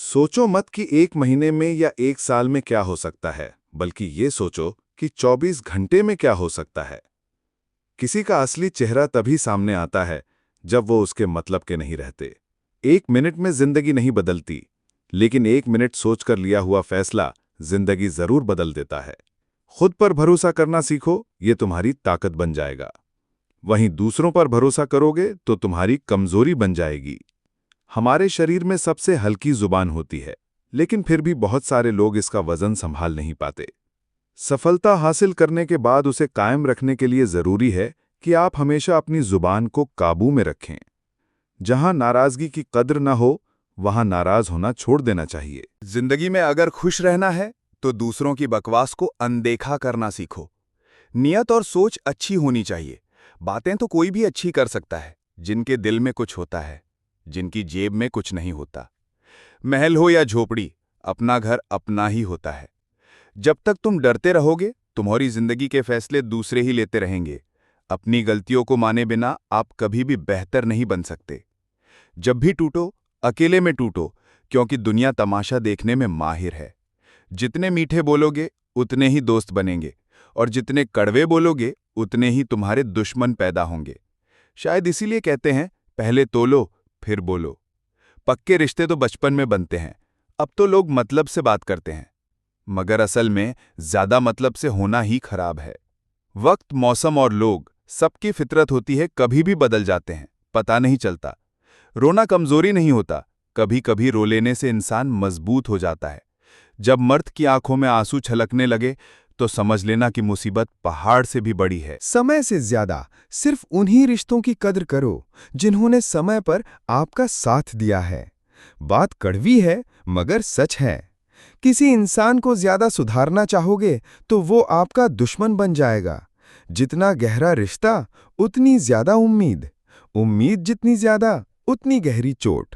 सोचो मत कि एक महीने में या एक साल में क्या हो सकता है, बल्कि ये सोचो कि 24 घंटे में क्या हो सकता है। किसी का असली चेहरा तभी सामने आता है जब वो उसके मतलब के नहीं रहते। एक मिनट में जिंदगी नहीं बदलती, लेकिन एक मिनट सोचकर लिया हुआ फैसला जिंदगी जरूर बदल देता है। खुद पर भरोसा करना सीखो, ये तुम्हारी ताकत बन जाएगा। वहीं दूसरों पर भरोसा करोगे तो तुम्हारी कमजोरी बन जाएगी। हमारे शरीर में सबसे हल्की जुबान होती है, लेकिन फिर भी बहुत सारे लोग इसका वजन संभाल नहीं पाते। सफलता हासिल करने के बाद उसे कायम रखने के लिए जरूरी है कि आप हमेशा अपनी जुबान को काबू में रखें। जहां नाराजगी की कद्र न हो, वहां नाराज होना छोड़ देना चाहिए। जिंदगी में अगर खुश रहना है तो दूसरों की बकवास को अनदेखा करना सीखो। नियत और सोच अच्छी होनी चाहिए। बातें तो कोई भी अच्छी कर सकता है, जिनके दिल में कुछ होता है, जिनकी जेब में कुछ नहीं होता। महल हो या झोपड़ी, अपना घर अपना ही होता है। जब तक तुम डरते रहोगे, तुम्हारी जिंदगी के फैसले दूसरे ही लेते रहेंगे। अपनी गलतियों को माने बिना आप कभी भी बेहतर नहीं बन सकते। जब भी टूटो, अकेले में टूटो, क्योंकि दुनिया तमाशा देखने में माहिर है। जितने मीठे बोलोगे उतने ही दोस्त बनेंगे, और जितने कड़वे बोलोगे उतने ही तुम्हारे दुश्मन पैदा होंगे। शायद इसीलिए कहते हैं, पहले तोलो फिर बोलो। पक्के रिश्ते तो बचपन में बनते हैं, अब तो लोग मतलब से बात करते हैं। मगर असल में ज्यादा मतलब से होना ही खराब है। वक्त, मौसम और लोग, सबकी फितरत होती है, कभी भी बदल जाते हैं, पता नहीं चलता। रोना कमजोरी नहीं होता, कभी कभी रो लेने से इंसान मजबूत हो जाता है। जब मर्द की आंखों में आंसू छलकने लगे तो समझ लेना कि मुसीबत पहाड़ से भी बड़ी है। समय से ज्यादा सिर्फ उन्हीं रिश्तों की कद्र करो जिन्होंने समय पर आपका साथ दिया है। बात कड़वी है मगर सच है। किसी इंसान को ज्यादा सुधारना चाहोगे तो वो आपका दुश्मन बन जाएगा। जितना गहरा रिश्ता उतनी ज्यादा उम्मीद, उम्मीद जितनी ज्यादा उतनी गहरी चोट।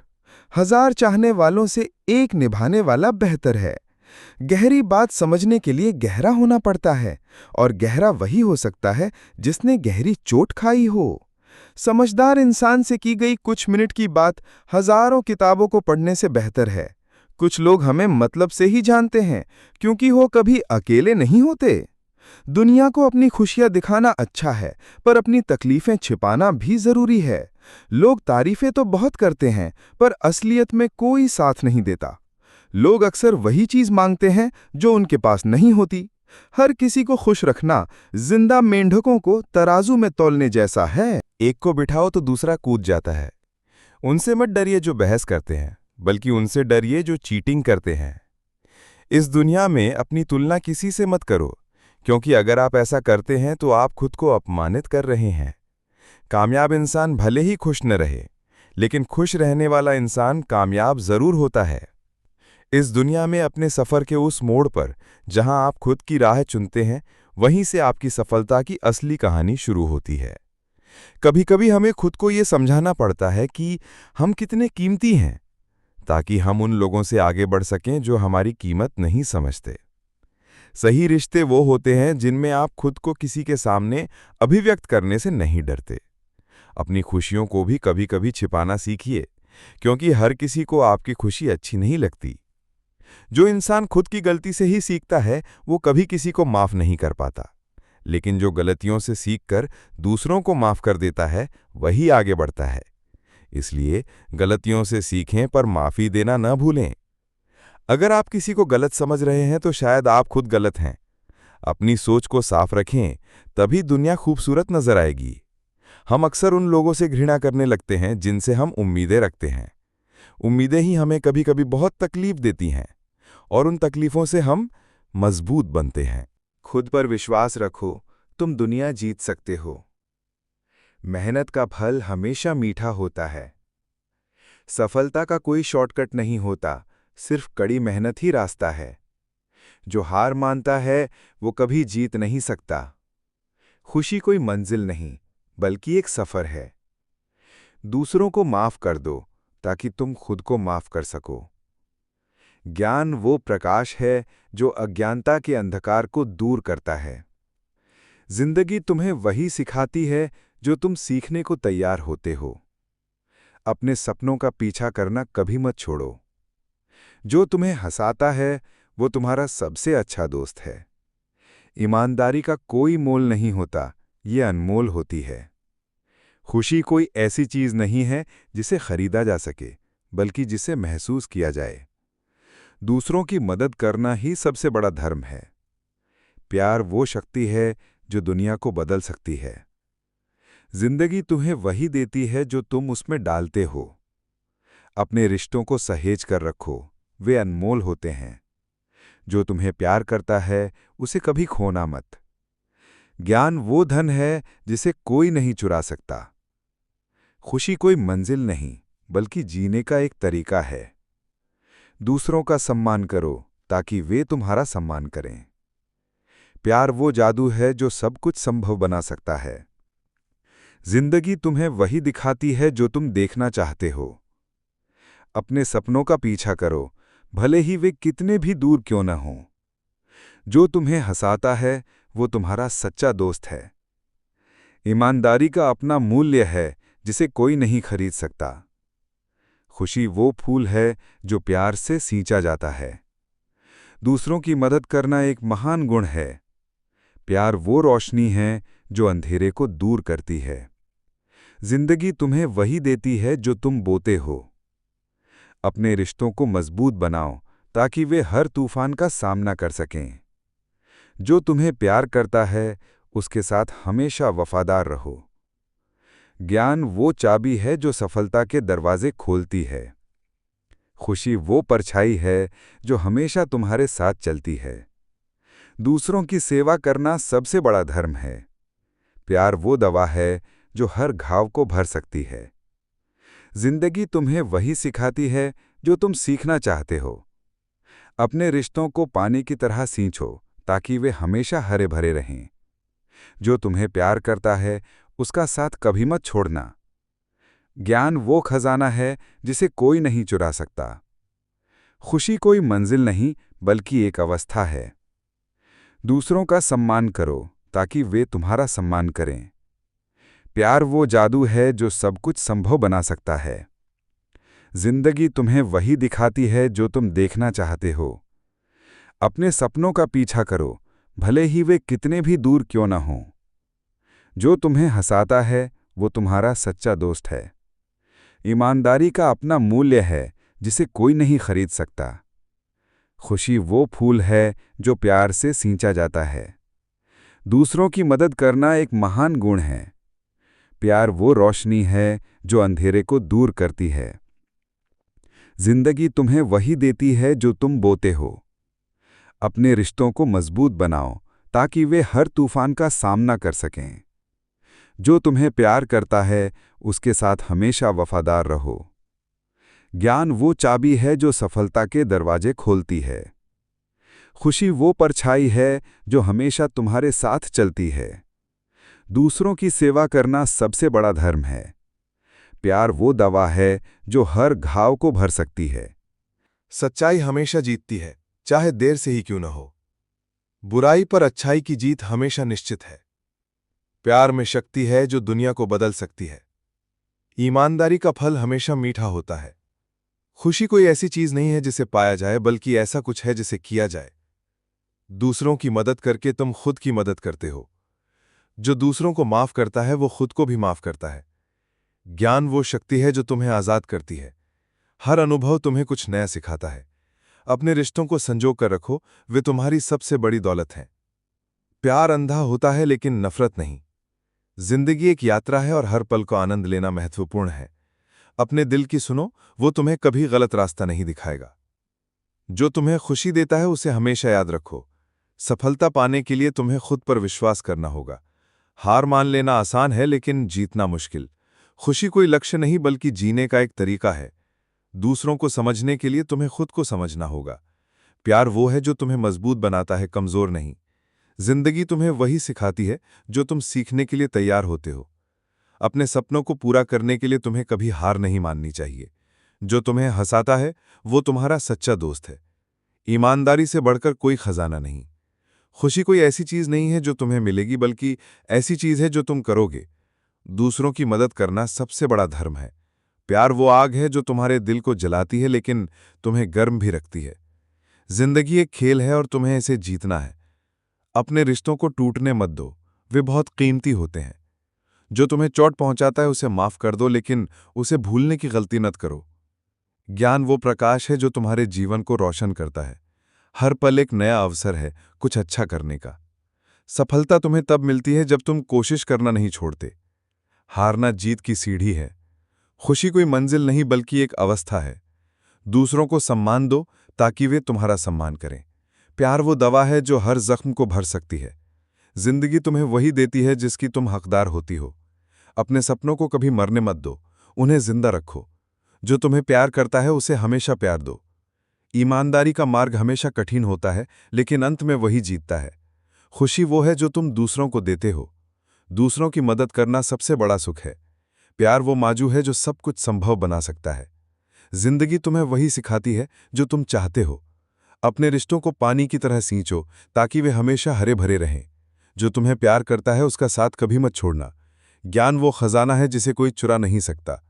1000 चाहने वालों से एक निभाने वाला बेहतर है। गहरी बात समझने के लिए गहरा होना पड़ता है, और गहरा वही हो सकता है जिसने गहरी चोट खाई हो। समझदार इंसान से की गई कुछ मिनट की बात हजारों किताबों को पढ़ने से बेहतर है। कुछ लोग हमें मतलब से ही जानते हैं, क्योंकि वो कभी अकेले नहीं होते। दुनिया को अपनी खुशियां दिखाना अच्छा है, पर अपनी तकलीफें छिपाना भी जरूरी है। लोग तारीफें तो बहुत करते हैं, पर असलियत में कोई साथ नहीं देता। लोग अक्सर वही चीज मांगते हैं जो उनके पास नहीं होती। हर किसी को खुश रखना जिंदा मेंढकों को तराजू में तौलने जैसा है। एक को बिठाओ तो दूसरा कूद जाता है। उनसे मत डरिए जो बहस करते हैं, बल्कि उनसे डरिए जो चीटिंग करते हैं। इस दुनिया में अपनी तुलना किसी से मत करो, क्योंकि अगर आप ऐसा करते हैं तो आप खुद को अपमानित कर रहे हैं। कामयाब इंसान भले ही खुश न रहे, लेकिन खुश रहने वाला इंसान कामयाब जरूर होता है। इस दुनिया में अपने सफर के उस मोड़ पर जहां आप खुद की राह चुनते हैं, वहीं से आपकी सफलता की असली कहानी शुरू होती है। कभी कभी हमें खुद को ये समझाना पड़ता है कि हम कितने कीमती हैं, ताकि हम उन लोगों से आगे बढ़ सकें जो हमारी कीमत नहीं समझते। सही रिश्ते वो होते हैं जिनमें आप खुद को किसी के सामने अभिव्यक्त करने से नहीं डरते। अपनी खुशियों को भी कभी कभी छिपाना सीखिए, क्योंकि हर किसी को आपकी खुशी अच्छी नहीं लगती। जो इंसान खुद की गलती से ही सीखता है, वो कभी किसी को माफ नहीं कर पाता। लेकिन जो गलतियों से सीखकर दूसरों को माफ कर देता है, वही आगे बढ़ता है। इसलिए गलतियों से सीखें, पर माफी देना न भूलें। अगर आप किसी को गलत समझ रहे हैं तो शायद आप खुद गलत हैं। अपनी सोच को साफ रखें, तभी दुनिया खूबसूरत नजर आएगी। हम अक्सर उन लोगों से घृणा करने लगते हैं जिनसे हम उम्मीदें रखते हैं। उम्मीदें ही हमें कभी कभी बहुत तकलीफ देती हैं, और उन तकलीफों से हम मजबूत बनते हैं। खुद पर विश्वास रखो, तुम दुनिया जीत सकते हो। मेहनत का फल हमेशा मीठा होता है। सफलता का कोई शॉर्टकट नहीं होता, सिर्फ कड़ी मेहनत ही रास्ता है। जो हार मानता है वो कभी जीत नहीं सकता। खुशी कोई मंजिल नहीं, बल्कि एक सफर है। दूसरों को माफ कर दो ताकि तुम खुद को माफ कर सको। ज्ञान वो प्रकाश है जो अज्ञानता के अंधकार को दूर करता है। जिंदगी तुम्हें वही सिखाती है जो तुम सीखने को तैयार होते हो। अपने सपनों का पीछा करना कभी मत छोड़ो। जो तुम्हें हंसाता है वो तुम्हारा सबसे अच्छा दोस्त है। ईमानदारी का कोई मोल नहीं होता, ये अनमोल होती है। खुशी कोई ऐसी चीज नहीं है जिसे खरीदा जा सके, बल्कि जिसे महसूस किया जाए। दूसरों की मदद करना ही सबसे बड़ा धर्म है। प्यार वो शक्ति है जो दुनिया को बदल सकती है। जिंदगी तुम्हें वही देती है जो तुम उसमें डालते हो। अपने रिश्तों को सहेज कर रखो, वे अनमोल होते हैं। जो तुम्हें प्यार करता है उसे कभी खोना मत। ज्ञान वो धन है जिसे कोई नहीं चुरा सकता। खुशी कोई मंजिल नहीं, बल्कि जीने का एक तरीका है। दूसरों का सम्मान करो ताकि वे तुम्हारा सम्मान करें। प्यार वो जादू है जो सब कुछ संभव बना सकता है। जिंदगी तुम्हें वही दिखाती है जो तुम देखना चाहते हो। अपने सपनों का पीछा करो, भले ही वे कितने भी दूर क्यों न हों। जो तुम्हें हंसाता है वो तुम्हारा सच्चा दोस्त है। ईमानदारी का अपना मूल्य है जिसे कोई नहीं खरीद सकता। खुशी वो फूल है जो प्यार से सींचा जाता है। दूसरों की मदद करना एक महान गुण है। प्यार वो रोशनी है जो अंधेरे को दूर करती है। जिंदगी तुम्हें वही देती है जो तुम बोते हो। अपने रिश्तों को मजबूत बनाओ ताकि वे हर तूफान का सामना कर सकें। जो तुम्हें प्यार करता है उसके साथ हमेशा वफादार रहो। ज्ञान वो चाबी है जो सफलता के दरवाजे खोलती है। खुशी वो परछाई है जो हमेशा तुम्हारे साथ चलती है। दूसरों की सेवा करना सबसे बड़ा धर्म है। प्यार वो दवा है जो हर घाव को भर सकती है। जिंदगी तुम्हें वही सिखाती है जो तुम सीखना चाहते हो। अपने रिश्तों को पानी की तरह सींचो ताकि वे हमेशा हरे भरे रहें। जो तुम्हें प्यार करता है उसका साथ कभी मत छोड़ना। ज्ञान वो खजाना है जिसे कोई नहीं चुरा सकता। खुशी कोई मंजिल नहीं बल्कि एक अवस्था है। दूसरों का सम्मान करो ताकि वे तुम्हारा सम्मान करें। प्यार वो जादू है जो सब कुछ संभव बना सकता है। जिंदगी तुम्हें वही दिखाती है जो तुम देखना चाहते हो। अपने सपनों का पीछा करो, भले ही वे कितने भी दूर क्यों न हों। जो तुम्हें हंसाता है वो तुम्हारा सच्चा दोस्त है। ईमानदारी का अपना मूल्य है जिसे कोई नहीं खरीद सकता। खुशी वो फूल है जो प्यार से सींचा जाता है। दूसरों की मदद करना एक महान गुण है। प्यार वो रोशनी है जो अंधेरे को दूर करती है। जिंदगी तुम्हें वही देती है जो तुम बोते हो। अपने रिश्तों को मजबूत बनाओ ताकि वे हर तूफान का सामना कर सकें। जो तुम्हें प्यार करता है उसके साथ हमेशा वफादार रहो। ज्ञान वो चाबी है जो सफलता के दरवाजे खोलती है। खुशी वो परछाई है जो हमेशा तुम्हारे साथ चलती है। दूसरों की सेवा करना सबसे बड़ा धर्म है। प्यार वो दवा है जो हर घाव को भर सकती है। सच्चाई हमेशा जीतती है, चाहे देर से ही क्यों न हो। बुराई पर अच्छाई की जीत हमेशा निश्चित है। प्यार में शक्ति है जो दुनिया को बदल सकती है। ईमानदारी का फल हमेशा मीठा होता है। खुशी कोई ऐसी चीज नहीं है जिसे पाया जाए, बल्कि ऐसा कुछ है जिसे किया जाए। दूसरों की मदद करके तुम खुद की मदद करते हो। जो दूसरों को माफ करता है वो खुद को भी माफ करता है। ज्ञान वो शक्ति है जो तुम्हें आजाद करती है। हर अनुभव तुम्हें कुछ नया सिखाता है। अपने रिश्तों को संजो कर रखो, वे तुम्हारी सबसे बड़ी दौलत हैं। प्यार अंधा होता है लेकिन नफरत नहीं। जिंदगी एक यात्रा है और हर पल को आनंद लेना महत्वपूर्ण है। अपने दिल की सुनो, वो तुम्हें कभी गलत रास्ता नहीं दिखाएगा। जो तुम्हें खुशी देता है उसे हमेशा याद रखो। सफलता पाने के लिए तुम्हें खुद पर विश्वास करना होगा। हार मान लेना आसान है लेकिन जीतना मुश्किल। खुशी कोई लक्ष्य नहीं बल्कि जीने का एक तरीका है। दूसरों को समझने के लिए तुम्हें खुद को समझना होगा। प्यार वो है जो तुम्हें मजबूत बनाता है, कमजोर नहीं। जिंदगी तुम्हें वही सिखाती है जो तुम सीखने के लिए तैयार होते हो। अपने सपनों को पूरा करने के लिए तुम्हें कभी हार नहीं माननी चाहिए। जो तुम्हें हंसाता है वो तुम्हारा सच्चा दोस्त है। ईमानदारी से बढ़कर कोई खजाना नहीं। खुशी कोई ऐसी चीज नहीं है जो तुम्हें मिलेगी, बल्कि ऐसी चीज है जो तुम करोगे। दूसरों की मदद करना सबसे बड़ा धर्म है। प्यार वो आग है जो तुम्हारे दिल को जलाती है लेकिन तुम्हें गर्म भी रखती है। जिंदगी एक खेल है और तुम्हें इसे जीतना है। अपने रिश्तों को टूटने मत दो, वे बहुत कीमती होते हैं। जो तुम्हें चोट पहुंचाता है उसे माफ कर दो, लेकिन उसे भूलने की गलती मत करो। ज्ञान वो प्रकाश है जो तुम्हारे जीवन को रोशन करता है। हर पल एक नया अवसर है कुछ अच्छा करने का। सफलता तुम्हें तब मिलती है जब तुम कोशिश करना नहीं छोड़ते। हारना जीत की सीढ़ी है। खुशी कोई मंजिल नहीं बल्कि एक अवस्था है। दूसरों को सम्मान दो ताकि वे तुम्हारा सम्मान करें। प्यार वो दवा है जो हर जख्म को भर सकती है। जिंदगी तुम्हें वही देती है जिसकी तुम हकदार होती हो। अपने सपनों को कभी मरने मत दो, उन्हें जिंदा रखो। जो तुम्हें प्यार करता है उसे हमेशा प्यार दो। ईमानदारी का मार्ग हमेशा कठिन होता है लेकिन अंत में वही जीतता है। खुशी वो है जो तुम दूसरों को देते हो। दूसरों की मदद करना सबसे बड़ा सुख है। प्यार वो माजू है जो सब कुछ संभव बना सकता है। जिंदगी तुम्हें वही सिखाती है जो तुम चाहते हो। अपने रिश्तों को पानी की तरह सींचो ताकि वे हमेशा हरे भरे रहें। जो तुम्हें प्यार करता है उसका साथ कभी मत छोड़ना। ज्ञान वो खजाना है जिसे कोई चुरा नहीं सकता।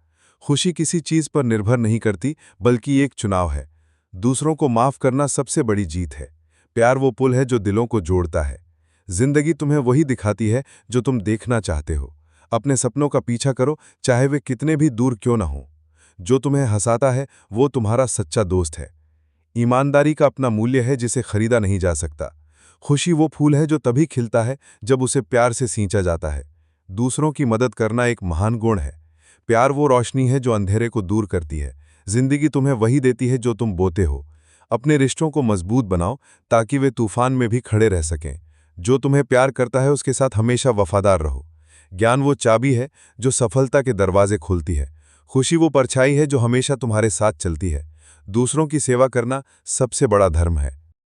खुशी किसी चीज पर निर्भर नहीं करती बल्कि एक चुनाव है। दूसरों को माफ करना सबसे बड़ी जीत है। प्यार वो पुल है जो दिलों को जोड़ता है। जिंदगी तुम्हें वही दिखाती है जो तुम देखना चाहते हो। अपने सपनों का पीछा करो चाहे वे कितने भी दूर क्यों न हों। जो तुम्हें हंसाता है वो तुम्हारा सच्चा दोस्त है। ईमानदारी का अपना मूल्य है जिसे खरीदा नहीं जा सकता। खुशी वो फूल है जो तभी खिलता है जब उसे प्यार से सींचा जाता है। दूसरों की मदद करना एक महान गुण है। प्यार वो रोशनी है जो अंधेरे को दूर करती है। जिंदगी तुम्हें वही देती है जो तुम बोते हो। अपने रिश्तों को मजबूत बनाओ ताकि वे तूफान में भी खड़े रह सकें। जो तुम्हें प्यार करता है उसके साथ हमेशा वफादार रहो। ज्ञान वो चाबी है जो सफलता के दरवाजे खोलती है। खुशी वो परछाई है जो हमेशा तुम्हारे साथ चलती है। दूसरों की सेवा करना सबसे बड़ा धर्म है।